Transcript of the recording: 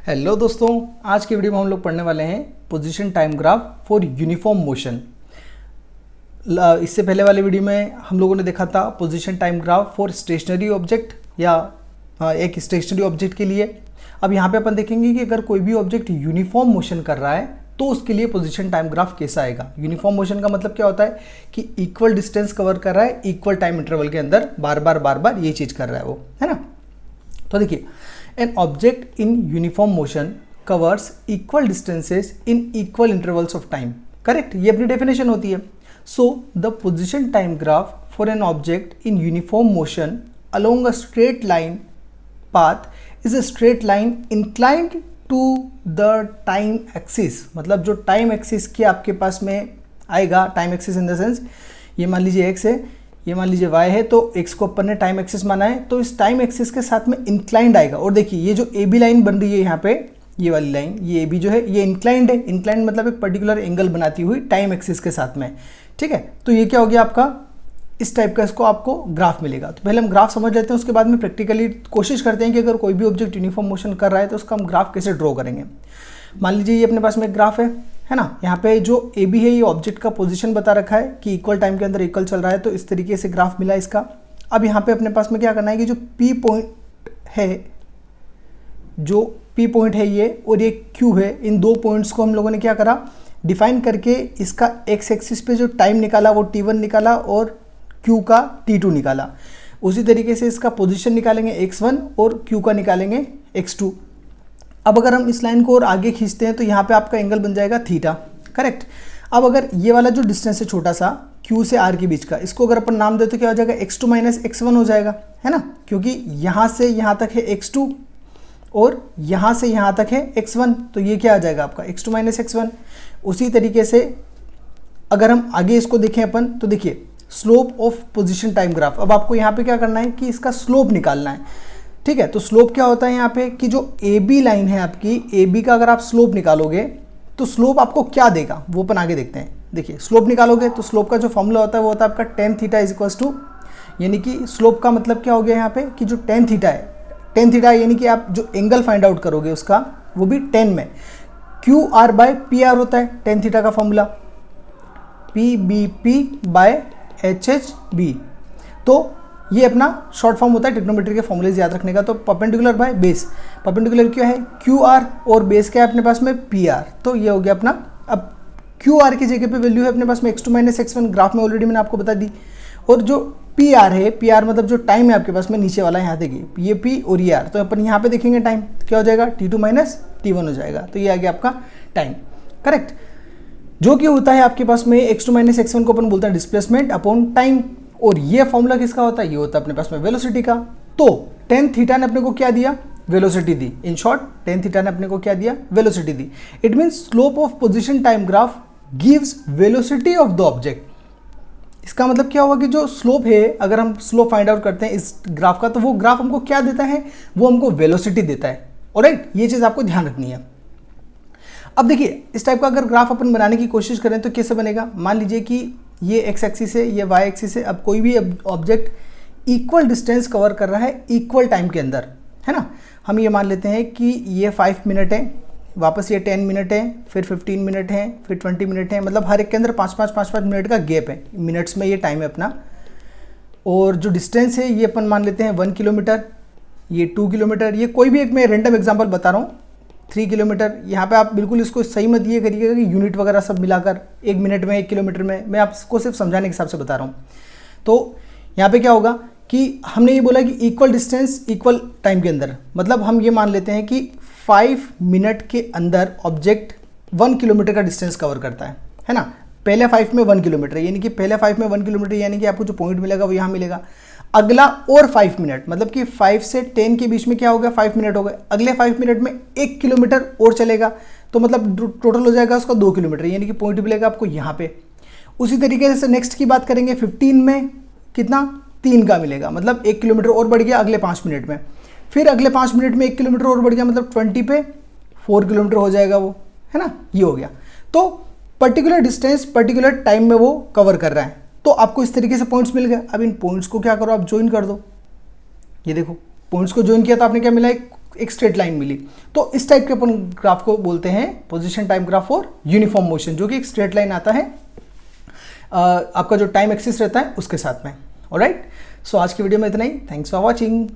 Hello दोस्तों, आज की वीडियो में हम लोग पढ़ने वाले हैं position time graph for uniform motion. इससे पहले वाले वीडियो में हम लोगों ने देखा था position time graph for stationary object या एक स्टेशनरी ऑब्जेक्ट के लिए। अब यहाँ पे अपन देखेंगे कि अगर कोई भी ऑब्जेक्ट यूनिफॉर्म मोशन कर रहा है तो उसके लिए पोजीशन टाइम ग्राफ कैसा आएगा। यूनिफॉर्म मोशन का मतलब क्या होता है कि इक्वल डिस्टेंस कवर कर रहा है, इक्वल टाइम इंटरवल के अंदर बार बार ये चीज़ कर रहा है वो, है ना। तो देखिए, an object in uniform motion covers equal distances in equal intervals of time। Correct, ये अपनी डेफिनेशन होती है। So the position time graph for an object in uniform motion along a straight line path is a straight line inclined to the time axis। मतलब जो time axis के आपके पास में आएगा, time axis in the sense ये मान लीजिए x है, ये मान लीजिए y है, तो x को अपन ने टाइम एक्सिस माना है, तो इस टाइम एक्सिस के साथ में इंक्लाइंड आएगा। और देखिए ये जो ए बी लाइन बन रही है यहाँ पे, ये वाली लाइन, ये ए बी जो है ये इंक्लाइंड है। इंक्लाइंड मतलब एक पर्टिकुलर एंगल बनाती हुई टाइम एक्सिस के साथ में, ठीक है। तो ये क्या हो गया आपका, इस टाइप का इसको आपको ग्राफ मिलेगा। तो पहले हम ग्राफ समझ लेते हैं, उसके बाद में प्रैक्टिकली कोशिश करते हैं कि अगर कोई भी ऑब्जेक्ट यूनिफॉर्म मोशन कर रहा है तो उसका हम ग्राफ कैसे ड्रॉ करेंगे। मान लीजिए ये अपने पास में एक ग्राफ है ना। यहाँ पे जो ए बी है ये ऑब्जेक्ट का पोजीशन बता रखा है कि इक्वल टाइम के अंदर इक्वल चल रहा है, तो इस तरीके से ग्राफ मिला इसका। अब यहाँ पे अपने पास में क्या करना है कि जो पी पॉइंट है ये और ये क्यू है, इन दो पॉइंट्स को हम लोगों ने क्या करा, डिफाइन करके इसका एक्स एक्सिस पे जो टाइम निकाला वो t1 निकाला और q का t2 निकाला। उसी तरीके से इसका पोजीशन निकालेंगे x1 और q का निकालेंगे x2। अब अगर हम इस लाइन को और आगे खींचते हैं तो यहाँ पे आपका एंगल बन जाएगा थीटा, करेक्ट। अब अगर ये वाला जो डिस्टेंस है छोटा सा q से r के बीच का, इसको अगर अपन नाम दे तो क्या हो जाएगा, x2 माइनस x1 हो जाएगा, है ना। क्योंकि यहाँ से यहाँ तक है x2 और यहाँ से यहाँ तक है x1, तो ये क्या आ जाएगा आपका x2 माइनस x1। उसी तरीके से अगर हम आगे इसको देखें अपन, तो देखिए slope of position time graph. अब आपको यहाँ पे क्या करना है कि इसका स्लोप निकालना है, ठीक है। तो स्लोप क्या होता है यहाँ पे कि जो ए बी लाइन है आपकी, ए बी का अगर आप स्लोप निकालोगे तो स्लोप आपको क्या देगा वो अपन आगे देखते हैं। देखिए स्लोप निकालोगे तो स्लोप का जो फॉर्मूला होता है वो होता है आपका tan theta is equals to, यानी कि स्लोप का मतलब क्या हो गया यहाँ पे कि जो टेन थीटा है, टेन थीटा यानी कि आप जो एंगल फाइंड आउट करोगे उसका वो भी 10 में, Q R by P R होता है टेन थीटा का formula, P B P by H H B. तो ये अपना शॉर्ट फॉर्म होता है ट्रिग्नोमेट्री के फॉर्मूलेज याद रखने का। तो परपेंडिकुलर बाय बेस, परपेंडिकुलर क्या है क्यू आर और बेस क्या है अपने पास में पी आर, तो ये हो गया अपना। अब क्यू आर की जगह पे वैल्यू है अपने पास में x2 माइनस x1, ग्राफ में ऑलरेडी मैंने आपको बता दी। और जो पी आर है, पी आर मतलब जो टाइम है आपके पास में नीचे वाला, यहाँ देखिए ये पी और ये आर, तो अपन यहाँ पे देखेंगे टाइम क्या हो जाएगा, t2 माइनस t1 हो जाएगा। तो ये आ गया आपका टाइम, करेक्ट, जो कि होता है आपके पास में x2 माइनस x1 को अपन बोलते हैं डिस्प्लेसमेंट अपॉन टाइम। और ये फॉर्मूला किसका होता है, ये होता है अपने पास में वेलोसिटी का। तो टेन थीटा ने अपने को क्या दिया, velocity the. In short tan theta ने अपने को क्या दिया, velocity the. It means slope of position time graph gives velocity of the object. इसका मतलब क्या होगा कि जो स्लोप है, अगर हम स्लोप फाइंड आउट करते हैं इस ग्राफ का, तो वो ग्राफ हमको क्या देता है, वो हमको वेलोसिटी देता है। ऑलराइट, ये चीज़ आपको ध्यान रखनी है। अब देखिए इस टाइप का अगर ग्राफ अपन बनाने की कोशिश करें तो कैसे बनेगा। मान लीजिए कि ये एक्स एक्सिस है, ये वाई एक्सिस है। अब कोई भी ऑब्जेक्ट इक्वल डिस्टेंस कवर कर रहा है इक्वल टाइम के अंदर, है ना। हम ये मान लेते हैं कि ये 5 मिनट है, वापस ये 10 मिनट है, फिर 15 मिनट है, फिर 20 मिनट है। मतलब हर एक के अंदर 5-5 मिनट का गैप है, मिनट्स में ये टाइम है अपना। और जो डिस्टेंस है ये अपन मान लेते हैं 1 किलोमीटर, ये 2 किलोमीटर, ये कोई भी एक मैं रैंडम एग्जाम्पल बता रहा हूँ, 3 किलोमीटर। यहाँ पे आप बिल्कुल इसको सही मत ये करिएगा कि यूनिट वगैरह सब मिलाकर 1 मिनट में 1 किलोमीटर में, मैं आपको सिर्फ समझाने के हिसाब से बता रहा हूँ। तो यहाँ पे क्या होगा कि हमने ये बोला कि इक्वल डिस्टेंस इक्वल टाइम के अंदर, मतलब हम ये मान लेते हैं कि 5 मिनट के अंदर ऑब्जेक्ट 1 किलोमीटर का डिस्टेंस कवर करता है ना। पहले 5 में 1 किलोमीटर, यानी कि पहले 5 में 1 किलोमीटर, यानी कि आपको जो पॉइंट मिलेगा वो यहाँ मिलेगा। अगला और 5 मिनट, मतलब कि 5 से 10 के बीच में क्या हो गया, 5 मिनट हो गए। अगले 5 मिनट में 1 किलोमीटर और चलेगा, तो मतलब टोटल हो जाएगा उसका 2 किलोमीटर, यानी कि पॉइंट मिलेगा आपको यहाँ पे। उसी तरीके से नेक्स्ट की बात करेंगे, 15 में कितना, 3 का मिलेगा, मतलब 1 किलोमीटर और बढ़ गया अगले 5 मिनट में। फिर अगले 5 मिनट में 1 किलोमीटर और बढ़ गया, मतलब 20 पे 4 किलोमीटर हो जाएगा वो, है ना। ये हो गया। तो पर्टिकुलर डिस्टेंस पर्टिकुलर टाइम में वो कवर कर रहा है। तो आपको इस तरीके से पॉइंट्स मिल गए। अब इन पॉइंट्स को क्या करो, आप ज्वाइन कर दो। ये देखो पॉइंट्स को ज्वाइन किया तो आपने क्या मिला, एक एक स्ट्रेट लाइन मिली। तो इस टाइप के अपन ग्राफ को बोलते हैं पोजीशन टाइम ग्राफ और यूनिफॉर्म मोशन, जो कि एक स्ट्रेट लाइन आता है आपका जो टाइम एक्सिस रहता है उसके साथ में। ऑलराइट, सो आज की वीडियो में इतना ही। Thanks for watching.